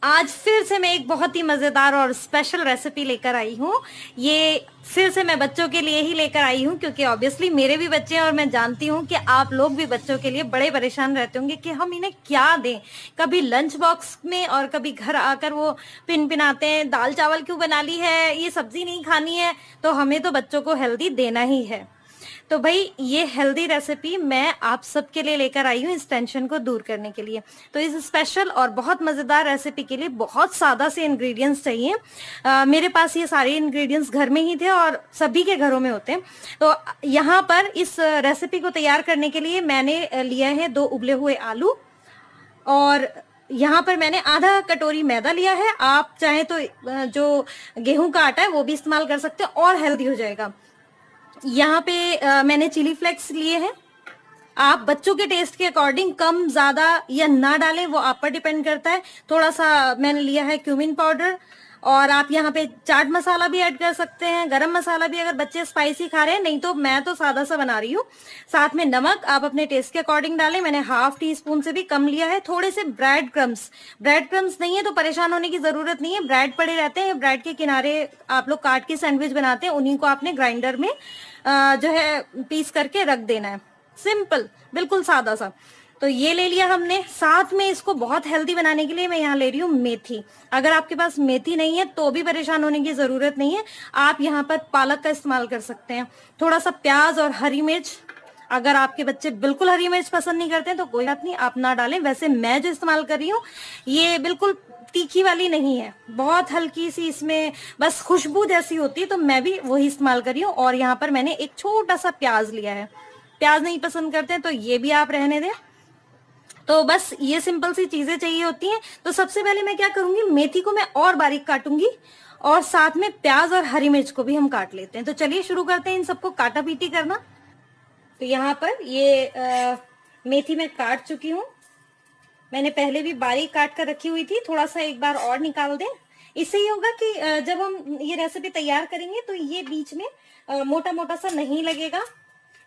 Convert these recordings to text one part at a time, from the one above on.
आज फिर से मैं एक बहुत ही मजेदार और स्पेशल रेसिपी लेकर आई हूँ। ये फिर से मैं बच्चों के लिए ही लेकर आई हूँ, क्योंकि ऑब्वियसली मेरे भी बच्चे हैं और मैं जानती हूँ कि आप लोग भी बच्चों के लिए बड़े परेशान रहते होंगे कि हम इन्हें क्या दें। कभी लंच बॉक्स में और कभी घर आकर वो पिन पिनाते हैं, दाल चावल क्यों बना ली है, ये सब्जी नहीं खानी है। तो हमें तो बच्चों को हेल्दी देना ही है। तो भाई ये हेल्दी रेसिपी मैं आप सबके लिए लेकर आई हूँ, इस टेंशन को दूर करने के लिए। तो इस स्पेशल और बहुत मजेदार रेसिपी के लिए बहुत सादा से इंग्रेडिएंट्स चाहिए। मेरे पास ये सारे इंग्रेडिएंट्स घर में ही थे और सभी के घरों में होते हैं। तो यहाँ पर इस रेसिपी को तैयार करने के लिए मैंने लिया है 2 उबले हुए आलू, और यहाँ पर मैंने आधा कटोरी मैदा लिया है। आप चाहें तो जो गेहूं का आटा है वो भी इस्तेमाल कर सकते हैं और हेल्दी हो जाएगा। यहाँ पे मैंने चिली फ्लेक्स लिए हैं। आप बच्चों के टेस्ट के अकॉर्डिंग कम ज्यादा या ना डालें, वो आप पर डिपेंड करता है। थोड़ा सा मैंने लिया है क्यूमिन पाउडर, और आप यहाँ पे चाट मसाला भी ऐड कर सकते हैं, गरम मसाला भी अगर बच्चे स्पाइसी खा रहे हैं। नहीं तो मैं तो सादा सा बना रही हूँ। साथ में नमक आप अपने टेस्ट के अकॉर्डिंग डालें, मैंने ½ टीस्पून से भी कम लिया है। थोड़े से ब्रेड क्रम्स नहीं है तो परेशान होने की जरूरत नहीं है। ब्रेड पड़े रहते हैं, ब्रेड के किनारे आप लोग काट के सैंडविच बनाते हैं, उन्हीं को आपने ग्राइंडर में जो है पीस करके रख देना है। सिंपल, बिल्कुल सादा सा। तो ये ले लिया हमने। साथ में इसको बहुत हेल्दी बनाने के लिए मैं यहाँ ले रही हूँ मेथी। अगर आपके पास मेथी नहीं है तो भी परेशान होने की जरूरत नहीं है, आप यहाँ पर पालक का इस्तेमाल कर सकते हैं। थोड़ा सा प्याज और हरी मिर्च। अगर आपके बच्चे बिल्कुल हरी मिर्च पसंद नहीं करते हैं तो कोई बात नहीं, आप ना डालें। वैसे मैं जो इस्तेमाल कर रही हूँ ये बिल्कुल तीखी वाली नहीं है, बहुत हल्की सी इसमें बस खुशबू जैसी होती है, तो मैं भी वही इस्तेमाल कर रही हूँ। और यहाँ पर मैंने एक छोटा सा प्याज लिया है। प्याज नहीं पसंद करते हैं तो ये भी आप रहने दें। तो बस ये सिंपल सी चीजें चाहिए होती हैं। तो सबसे पहले मैं क्या करूंगी, मेथी को मैं और बारीक काटूंगी, और साथ में प्याज और हरी मिर्च को भी हम काट लेते हैं। तो चलिए शुरू करते हैं इन सबको काटा पीटी करना। तो यहाँ पर ये मेथी मैं काट चुकी हूँ। मैंने पहले भी बारीक काट कर रखी हुई थी, थोड़ा सा एक बार और निकाल दें। इससे ये होगा कि जब हम ये रेसिपी तैयार करेंगे तो ये बीच में मोटा मोटा सा नहीं लगेगा।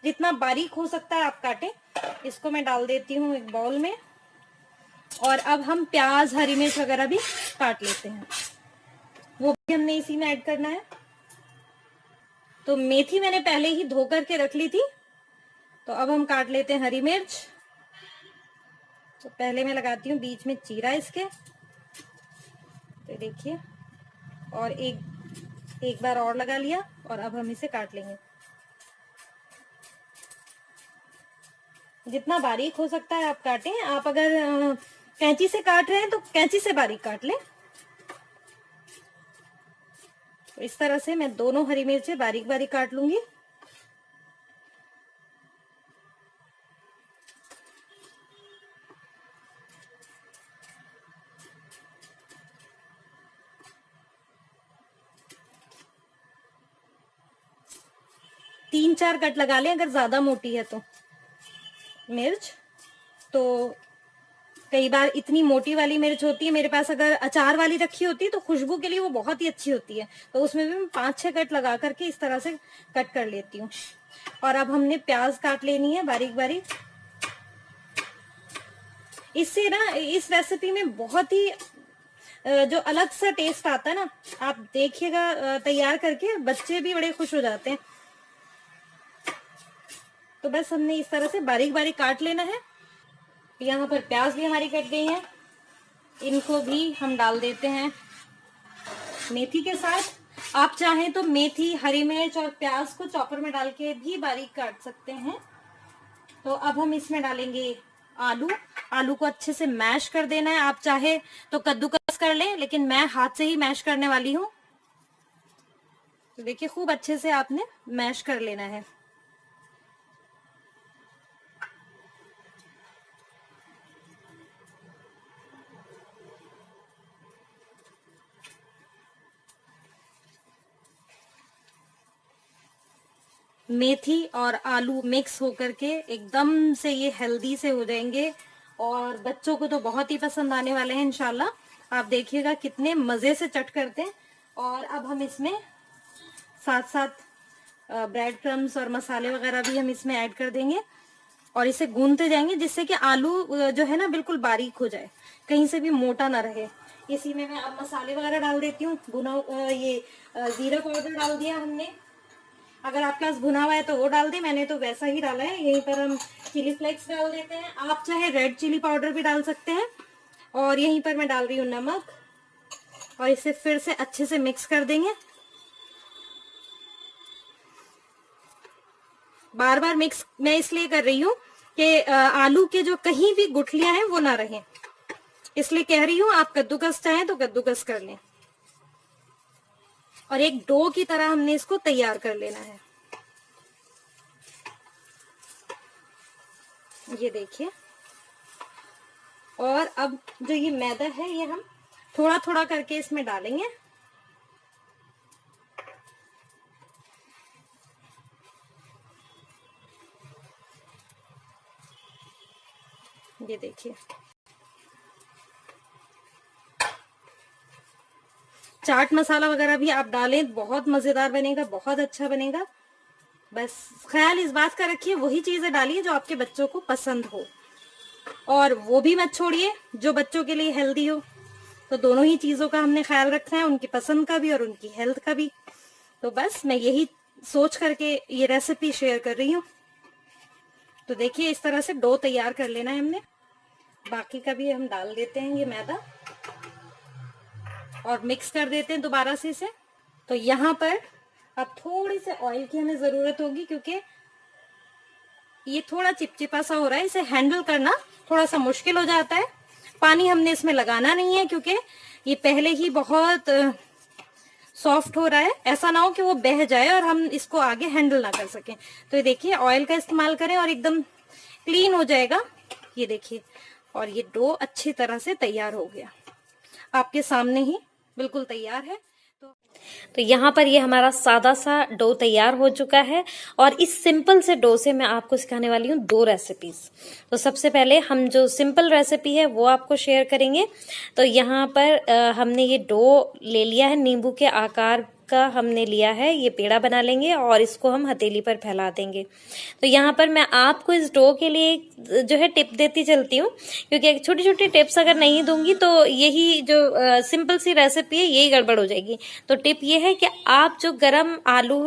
जितना बारीक हो सकता है आप काटें। इसको मैं डाल देती हूँ एक बाउल में, और अब हम प्याज हरी मिर्च वगैरह भी काट लेते हैं, वो भी हमने इसी में ऐड करना है। तो मेथी मैंने पहले ही धो करके रख ली थी। तो अब हम काट लेते हैं हरी मिर्च। तो पहले मैं लगाती हूँ बीच में चीरा इसके, तो देखिए, और एक बार और लगा लिया, और अब हम इसे काट लेंगे। जितना बारीक हो सकता है आप काटें। आप अगर कैंची से काट रहे हैं तो कैंची से बारीक काट लें। तो इस तरह से मैं दोनों हरी मिर्चें बारीक बारीक काट लूंगी। तीन चार कट लगा लें अगर ज्यादा मोटी है तो मिर्च। तो कई बार इतनी मोटी वाली मिर्च होती है, मेरे पास अगर अचार वाली रखी होती है तो खुशबू के लिए वो बहुत ही अच्छी होती है, तो उसमें भी मैं 5-6 कट लगा करके इस तरह से कट कर लेती हूँ। और अब हमने प्याज काट लेनी है बारीक बारीक। इससे ना इस रेसिपी में बहुत ही जो अलग सा टेस्ट आता है ना, आप देखिएगा तैयार करके, बच्चे भी बड़े खुश हो जाते हैं। तो बस हमने इस तरह से बारीक बारीक काट लेना है। यहाँ पर प्याज भी हमारी कट गई है, इनको भी हम डाल देते हैं मेथी के साथ। आप चाहें तो मेथी, हरी मिर्च और प्याज को चॉपर में डाल के भी बारीक काट सकते हैं। तो अब हम इसमें डालेंगे आलू को अच्छे से मैश कर देना है। आप चाहे तो कद्दूकस कर लें, लेकिन मैं हाथ से ही मैश करने वाली हूँ। तो देखिए खूब अच्छे से आपने मैश कर लेना है। मेथी और आलू मिक्स होकर के एकदम से ये हेल्दी से हो जाएंगे, और बच्चों को तो बहुत ही पसंद आने वाले हैं इंशाल्लाह। आप देखिएगा कितने मजे से चट करते हैं। और अब हम इसमें साथ साथ ब्रेड क्रम्स और मसाले वगैरह भी हम इसमें ऐड कर देंगे, और इसे गूंथते जाएंगे जिससे कि आलू जो है ना बिल्कुल बारीक हो जाए, कहीं से भी मोटा ना रहे। इसी में मैं अब मसाले वगैरह डाल देती हूँ। ये जीरा पाउडर डाल दिया हमने। अगर आपके पास भुना हुआ है तो वो डाल दें, मैंने तो वैसा ही डाला है। यहीं पर हम चिली फ्लेक्स डाल देते हैं, आप चाहे रेड चिली पाउडर भी डाल सकते हैं। और यहीं पर मैं डाल रही हूँ नमक, और इसे फिर से अच्छे से मिक्स कर देंगे। बार बार मिक्स मैं इसलिए कर रही हूँ कि आलू के जो कहीं भी गुठलियां हैं वो ना रहें, इसलिए कह रही हूँ। आप कद्दूकस चाहें तो कद्दूकस कर लें। और एक डो की तरह हमने इसको तैयार कर लेना है। ये देखिए। और अब जो ये मैदा है ये हम थोड़ा थोड़ा करके इसमें डालेंगे। ये देखिए, चाट मसाला वगैरह भी आप डालें, बहुत मजेदार बनेगा, बहुत अच्छा बनेगा। बस ख्याल इस बात का रखिए, वही चीजें डालिए जो आपके बच्चों को पसंद हो, और वो भी मत छोड़िए जो बच्चों के लिए हेल्दी हो। तो दोनों ही चीजों का हमने ख्याल रखना है, उनकी पसंद का भी और उनकी हेल्थ का भी। तो बस मैं यही सोच करके ये रेसिपी शेयर कर रही हूँ। तो देखिए, इस तरह से डो तैयार कर लेना है हमने। बाकी का भी हम डाल देते हैं ये मैदा, और मिक्स कर देते हैं दोबारा से इसे। तो यहाँ पर अब थोड़ी से ऑयल की हमें जरूरत होगी, क्योंकि ये थोड़ा चिपचिपा सा हो रहा है, इसे हैंडल करना थोड़ा सा मुश्किल हो जाता है। पानी हमने इसमें लगाना नहीं है, क्योंकि ये पहले ही बहुत सॉफ्ट हो रहा है। ऐसा ना हो कि वो बह जाए और हम इसको आगे हैंडल ना कर सकें। तो ये देखिए, ऑयल का इस्तेमाल करें और एकदम क्लीन हो जाएगा। ये देखिए, और ये डो अच्छी तरह से तैयार हो गया, आपके सामने ही बिल्कुल तैयार है। तो यहाँ पर ये हमारा सादा सा डो तैयार हो चुका है, और इस सिंपल से डो से मैं आपको सिखाने वाली हूँ 2 रेसिपीज। तो सबसे पहले हम जो सिंपल रेसिपी है वो आपको शेयर करेंगे। तो यहाँ पर हमने ये डो ले लिया है, नींबू के आकार का हमने लिया है। ये पेड़ा बना लेंगे और इसको हम हथेली पर फैला देंगे। तो यहाँ पर मैं आपको इस डो के लिए जो है टिप देती चलती हूँ, क्योंकि छोटी छोटी टिप्स अगर नहीं दूंगी तो यही जो सिंपल सी रेसिपी है यही गड़बड़ हो जाएगी। तो टिप ये है कि आप जो गरम आलू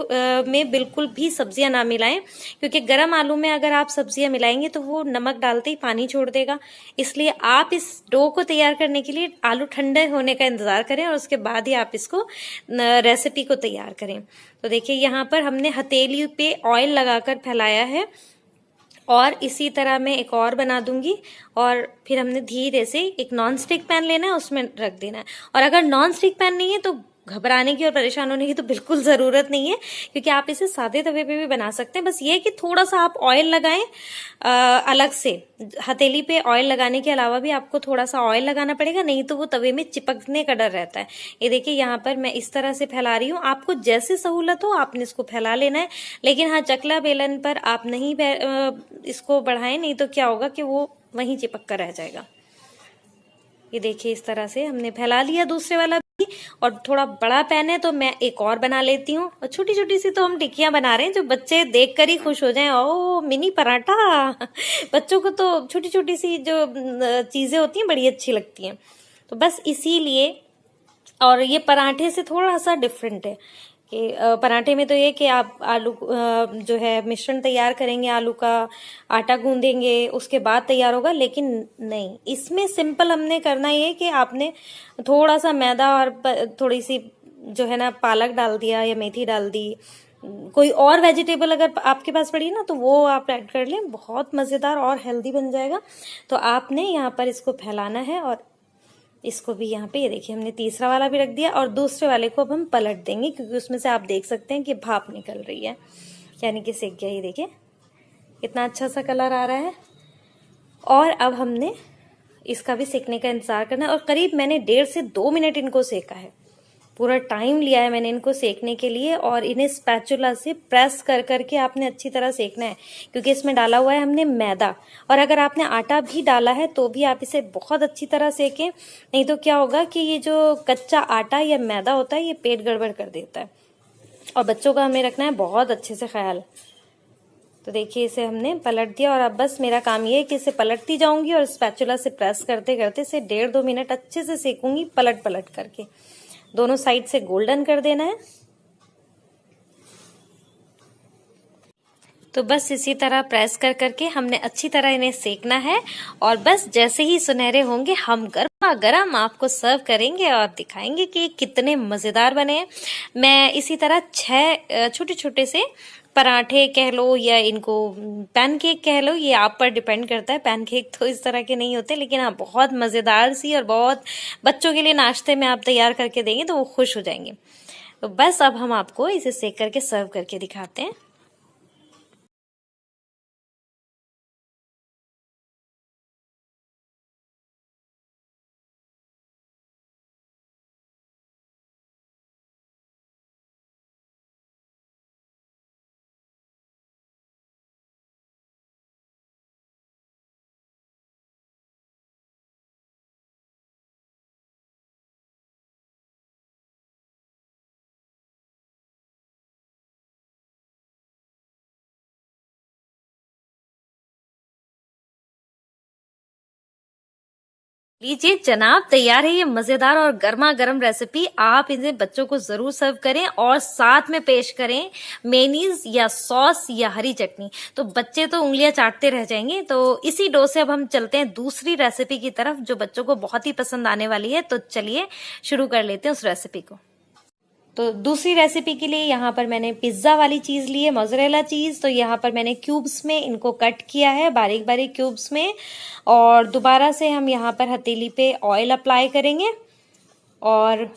में बिल्कुल भी सब्जियां ना मिलाएं, क्योंकि गरम आलू में अगर आप सब्जियां मिलाएंगे तो वो नमक डालते ही पानी छोड़ देगा। इसलिए आप इस डो को तैयार करने के लिए आलू ठंडे होने का इंतजार करें, और उसके बाद ही आप इसको रेसिपी को तैयार करें। तो देखिए, यहाँ पर हमने हथेली पे ऑयल लगाकर फैलाया है, और इसी तरह मैं एक और बना दूंगी। और फिर हमने धीरे से एक नॉन स्टिक पैन लेना है, उसमें रख देना है। और अगर नॉन स्टिक पैन नहीं है तो घबराने की और परेशान होने की तो बिल्कुल जरूरत नहीं है, क्योंकि आप इसे सादे तवे पे भी बना सकते हैं। बस ये है कि थोड़ा सा आप ऑयल लगाएं अलग से। हथेली पे ऑयल लगाने के अलावा भी आपको थोड़ा सा ऑयल लगाना पड़ेगा, नहीं तो वो तवे में चिपकने का डर रहता है। ये देखिए, यहाँ पर मैं इस तरह से फैला रही हूँ। आपको जैसे सहूलत हो आपने इसको फैला लेना है, लेकिन हाँ, चकला बेलन पर आप नहीं इसको बढ़ाएं, नहीं तो क्या होगा कि वो वहीं चिपक कर रह जाएगा। ये देखिए, इस तरह से हमने फैला लिया दूसरे वाला भी। और थोड़ा बड़ा पैन है तो मैं एक और बना लेती हूँ। और छोटी छोटी सी तो हम टिक्कियां बना रहे हैं जो बच्चे देखकर ही खुश हो जाएं। ओ, मिनी पराठा! बच्चों को तो छोटी छोटी सी जो चीजें होती हैं बड़ी अच्छी लगती हैं। तो बस इसीलिए, और ये पराठे से थोड़ा सा डिफरेंट है कि पराठे में तो ये कि आप आलू जो है मिश्रण तैयार करेंगे, आलू का आटा गूंदेंगे, उसके बाद तैयार होगा। लेकिन नहीं, इसमें सिंपल हमने करना ये कि आपने थोड़ा सा मैदा और थोड़ी सी जो है ना पालक डाल दिया या मेथी डाल दी। कोई और वेजिटेबल अगर आपके पास पड़ी है ना तो वो आप ऐड कर लें, बहुत मजेदार और हेल्दी बन जाएगा। तो आपने यहाँ पर इसको फैलाना है, और इसको भी यहाँ पे, ये देखिए, हमने तीसरा वाला भी रख दिया। और दूसरे वाले को अब हम पलट देंगे, क्योंकि उसमें से आप देख सकते हैं कि भाप निकल रही है, यानी कि सेक गया। ये देखिए, कितना अच्छा सा कलर आ रहा है। और अब हमने इसका भी सेकने का इंतजार करना है। और करीब मैंने 1.5 से 2 मिनट इनको सेका है। पूरा टाइम लिया है मैंने इनको सेकने के लिए, और इन्हें स्पैचुला से प्रेस कर करके आपने अच्छी तरह सेकना है, क्योंकि इसमें डाला हुआ है हमने मैदा। और अगर आपने आटा भी डाला है तो भी आप इसे बहुत अच्छी तरह सेकें, नहीं तो क्या होगा कि ये जो कच्चा आटा या मैदा होता है ये पेट गड़बड़ कर देता है। और बच्चों का हमें रखना है बहुत अच्छे से ख्याल। तो देखिए इसे हमने पलट दिया और अब बस मेरा काम ये है कि इसे पलटती जाऊंगी और स्पैचुला से प्रेस करते करते इसे 1.5-2 मिनट अच्छे से सेकूंगी, पलट पलट करके। दोनों साइड से गोल्डन कर देना है। तो बस इसी तरह प्रेस कर करके हमने अच्छी तरह इन्हें सेकना है और बस जैसे ही सुनहरे होंगे हम गर्मा गर्म आपको सर्व करेंगे और दिखाएंगे कि कितने मजेदार बने हैं। मैं इसी तरह 6 छोटे छोटे से पराठे कह लो या इनको पैनकेक कह लो, ये आप पर डिपेंड करता है। पैनकेक तो इस तरह के नहीं होते, लेकिन हाँ बहुत मजेदार सी और बहुत बच्चों के लिए नाश्ते में आप तैयार करके देंगे तो वो खुश हो जाएंगे। तो बस अब हम आपको इसे सेक करके सर्व करके दिखाते हैं। लीजिए जनाब, तैयार है ये मजेदार और गर्मा गर्म रेसिपी। आप इसे बच्चों को जरूर सर्व करें और साथ में पेश करें मेनीज या सॉस या हरी चटनी, तो बच्चे तो उंगलियां चाटते रह जाएंगे। तो इसी डो से अब हम चलते हैं दूसरी रेसिपी की तरफ जो बच्चों को बहुत ही पसंद आने वाली है। तो चलिए शुरू कर लेते हैं उस रेसिपी को। तो दूसरी रेसिपी के लिए यहाँ पर मैंने पिज्जा वाली चीज ली है, मोज़रेला चीज। तो यहाँ पर मैंने क्यूब्स में इनको कट किया है, बारीक बारीक क्यूब्स में। और दोबारा से हम यहाँ पर हथेली पे ऑयल अप्लाई करेंगे और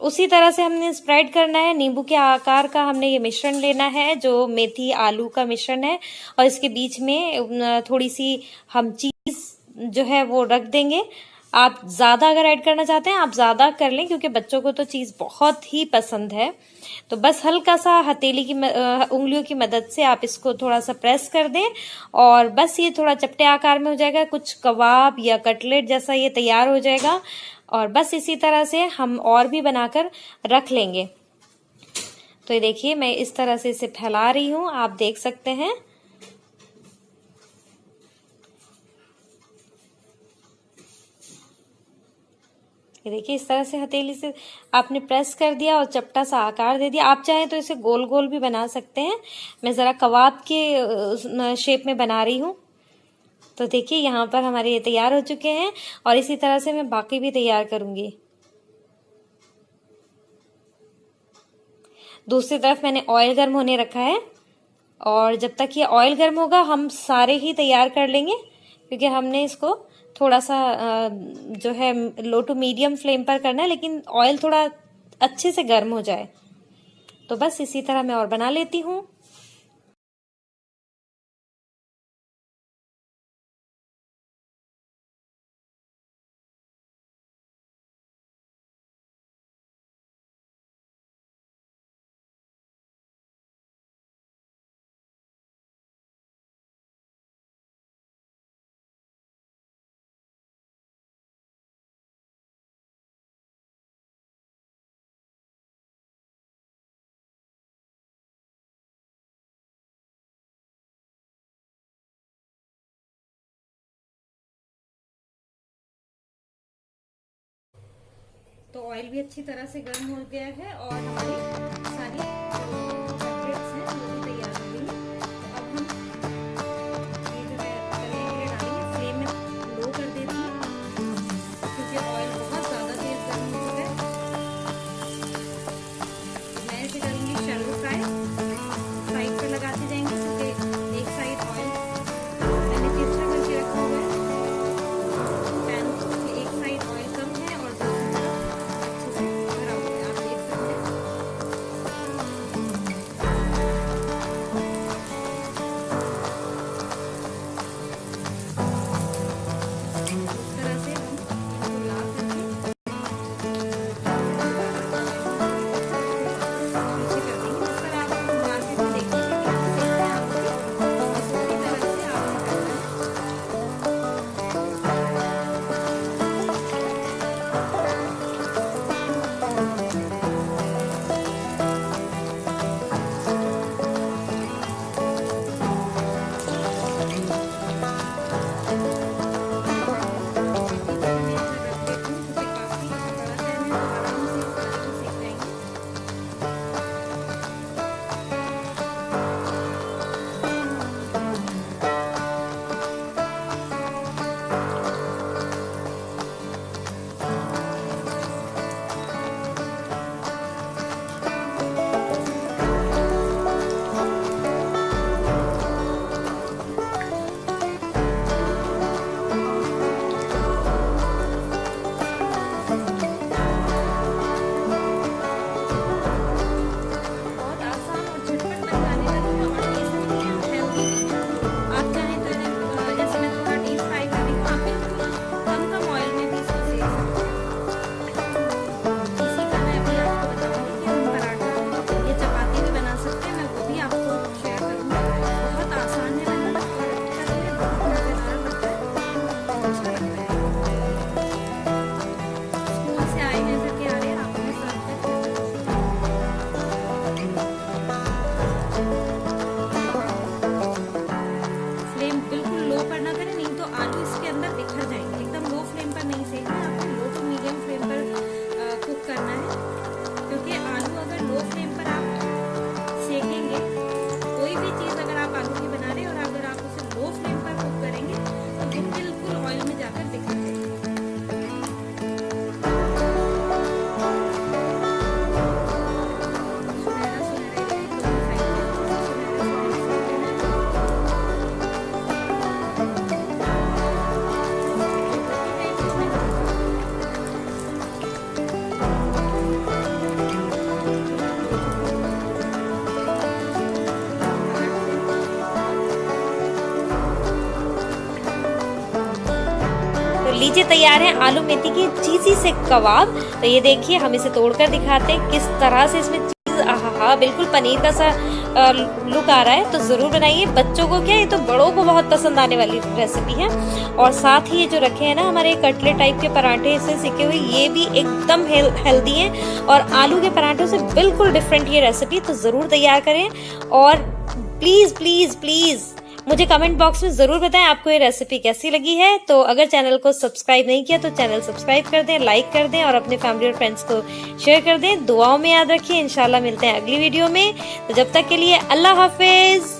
उसी तरह से हमने स्प्रेड करना है। नींबू के आकार का हमने ये मिश्रण लेना है जो मेथी आलू का मिश्रण है, और इसके बीच में थोड़ी सी हम चीज जो है वो रख देंगे। आप ज्यादा अगर ऐड करना चाहते हैं आप ज्यादा कर लें, क्योंकि बच्चों को तो चीज बहुत ही पसंद है। तो बस हल्का सा हथेली की उंगलियों की मदद से आप इसको थोड़ा सा प्रेस कर दें और बस ये थोड़ा चपटे आकार में हो जाएगा, कुछ कबाब या कटलेट जैसा ये तैयार हो जाएगा। और बस इसी तरह से हम और भी बनाकर रख लेंगे। तो ये देखिए मैं इस तरह से इसे फैला रही हूं, आप देख सकते हैं। ये देखिए इस तरह से हथेली से आपने प्रेस कर दिया और चपटा सा आकार दे दिया। आप चाहें तो इसे गोल गोल भी बना सकते हैं। मैं जरा कबाब के शेप में बना रही हूँ। तो देखिए यहाँ पर हमारे ये तैयार हो चुके हैं और इसी तरह से मैं बाकी भी तैयार करूंगी। दूसरी तरफ मैंने ऑयल गर्म होने रखा है और जब तक ये ऑयल गर्म होगा हम सारे ही तैयार कर लेंगे, क्योंकि हमने इसको थोड़ा सा जो है लो टू मीडियम फ्लेम पर करना है, लेकिन ऑयल थोड़ा अच्छे से गर्म हो जाए। तो बस इसी तरह मैं और बना लेती हूँ। तो ऑयल भी अच्छी तरह से गर्म हो गया है और हमारी सारी कटलेट्स हैं वो भी तैयार हो गई है। तो अब हम ये जो है तवे के लिए डालेंगे। फ्लेम में लो कर देती हूँ क्योंकि ऑयल बहुत ज़्यादा तेज गर्म हो चुका है। मैं इसे करूँगी शैलो फ्राई, साइड पर लगाते जाएंगे क्योंकि एक साइड ऑयल मैंने तिरछा करके रखा हुआ है। पैन की एक साइड ऑयल कम है और दूसरी तरफ अच्छे से भरा हुआ है, आप देख सकते हैं। लीजिए तैयार है आलू मेथी के चीज़ी से कबाब। तो ये देखिए हम इसे तोड़कर दिखाते हैं किस तरह से इसमें चीज़, आहा बिल्कुल पनीर का सा लुक आ रहा है। तो ज़रूर बनाइए, बच्चों को क्या, ये तो बड़ों को बहुत पसंद आने वाली रेसिपी है। और साथ ही ये जो रखे हैं ना हमारे कटलेट टाइप के पराठे से सिके हुए, ये भी एकदम हेल्दी हैं और आलू के पराठों से बिल्कुल डिफरेंट ये रेसिपी। तो ज़रूर तैयार करें और प्लीज़ प्लीज़ प्लीज़ मुझे कमेंट बॉक्स में ज़रूर बताएं आपको ये रेसिपी कैसी लगी है। तो अगर चैनल को सब्सक्राइब नहीं किया तो चैनल सब्सक्राइब कर दें, लाइक कर दें और अपने फैमिली और फ्रेंड्स को शेयर कर दें। दुआओं में याद रखिए, इंशाल्लाह मिलते हैं अगली वीडियो में। तो जब तक के लिए अल्लाह हाफिज़।